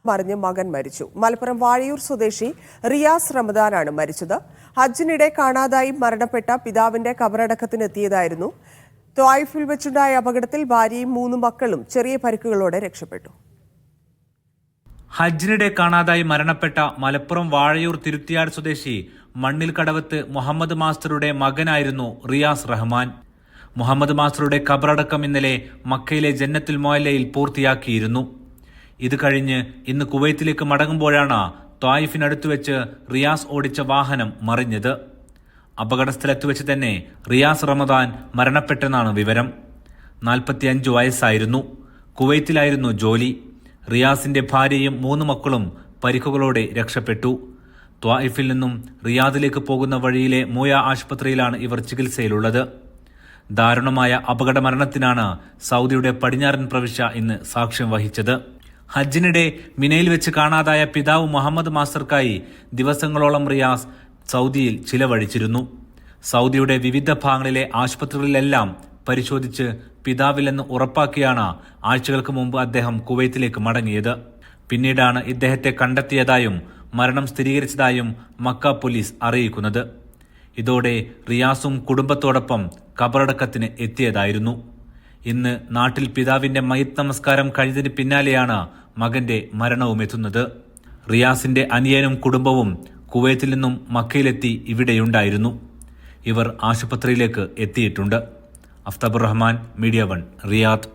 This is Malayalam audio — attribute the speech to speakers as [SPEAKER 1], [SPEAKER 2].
[SPEAKER 1] മറിഞ്ഞ് മകൻ മരിച്ചു. മലപ്പുറം വാഴയൂർ സ്വദേശി റിയാസ് റമദാനാണ് മരിച്ചത്. ഹജ്ജിനിടെ കാണാതായി മരണപ്പെട്ട പിതാവിന്റെ കബറടക്കത്തിനെത്തിയതായിരുന്നു. ത്വായിഫിൽ വെച്ചുണ്ടായ അപകടത്തിൽ ഭാര്യയും 3 മക്കളും ചെറിയ പരിക്കുകളോടെ രക്ഷപ്പെട്ടു.
[SPEAKER 2] ഹജ്ജിനിടെ കാണാതായി മരണപ്പെട്ട മലപ്പുറം വാഴയൂർ തിരുത്തിയാട് സ്വദേശി മണ്ണിൽ കടവത്ത് മുഹമ്മദ് മാസ്റ്ററുടെ മകനായിരുന്നു റിയാസ് റഹ്മാൻ. മുഹമ്മദ് മാസ്റ്ററുടെ ഖബറടക്കം ഇന്നലെ മക്കയിലെ ജന്നത്തുൽ മുഅല്ലയിൽ പൂർത്തിയാക്കിയിരുന്നു. ഇത് കഴിഞ്ഞ് ഇന്ന് കുവൈത്തിലേക്ക് മടങ്ങുമ്പോഴാണ് ത്വായിഫിനടുത്ത് വെച്ച് റിയാസ് ഓടിച്ച വാഹനം മറിഞ്ഞത്. അപകടസ്ഥലത്ത് വെച്ച് തന്നെ റിയാസ് റമദാൻ മരണപ്പെട്ടെന്നാണ് വിവരം. 45 വയസ്സായിരുന്നു. കുവൈത്തിലായിരുന്നു ജോലി. റിയാസിന്റെ ഭാര്യയും 3 മക്കളും പരിക്കുകളോടെ രക്ഷപ്പെട്ടു. ത്വായിഫിൽ നിന്നും റിയാദിലേക്ക് പോകുന്ന വഴിയിലെ മൂയ ആശുപത്രിയിലാണ് ഇവർ ചികിത്സയിലുള്ളത്. ദാരുണമായ അപകട മരണത്തിനാണ് സൗദിയുടെ പടിഞ്ഞാറൻ പ്രവിശ്യ ഇന്ന് സാക്ഷ്യം വഹിച്ചത്. ഹജ്ജിനിടെ മിനയിൽ വെച്ച് കാണാതായ പിതാവ് മുഹമ്മദ് മാസ്റ്റർക്കായി ദിവസങ്ങളോളം റിയാസ് സൗദിയിൽ ചിലവഴിച്ചിരുന്നു. സൗദിയുടെ വിവിധ ഭാഗങ്ങളിലെ ആശുപത്രികളിലെല്ലാം പരിശോധിച്ച് പിതാവില്ലെന്ന് ഉറപ്പാക്കിയാണ് ആഴ്ചകൾക്ക് മുമ്പ് അദ്ദേഹം കുവൈത്തിലേക്ക് മടങ്ങിയത്. പിന്നീടാണ് ഇദ്ദേഹത്തെ കണ്ടെത്തിയതായും മരണം സ്ഥിരീകരിച്ചതായും മക്ക പോലീസ് അറിയിക്കുന്നത്. ഇതോടെ റിയാസും കുടുംബത്തോടൊപ്പം ഖബറടക്കത്തിന് എത്തിയതായിരുന്നു. ഇന്ന് നാട്ടിൽ പിതാവിന്റെ മയ്യിത്ത് നമസ്കാരം കഴിഞ്ഞതിന് പിന്നാലെയാണ് മകന്റെ മരണവും എത്തുന്നത്. റിയാസിന്റെ അനിയനും കുടുംബവും കുവൈത്തിൽ നിന്നും മക്കയിലെത്തി ഇവിടെയുണ്ടായിരുന്നു. ഇവർ ആശുപത്രിയിലേക്ക് എത്തിയിട്ടുണ്ട്. Aftabur Rahman, media 1, Riyadh.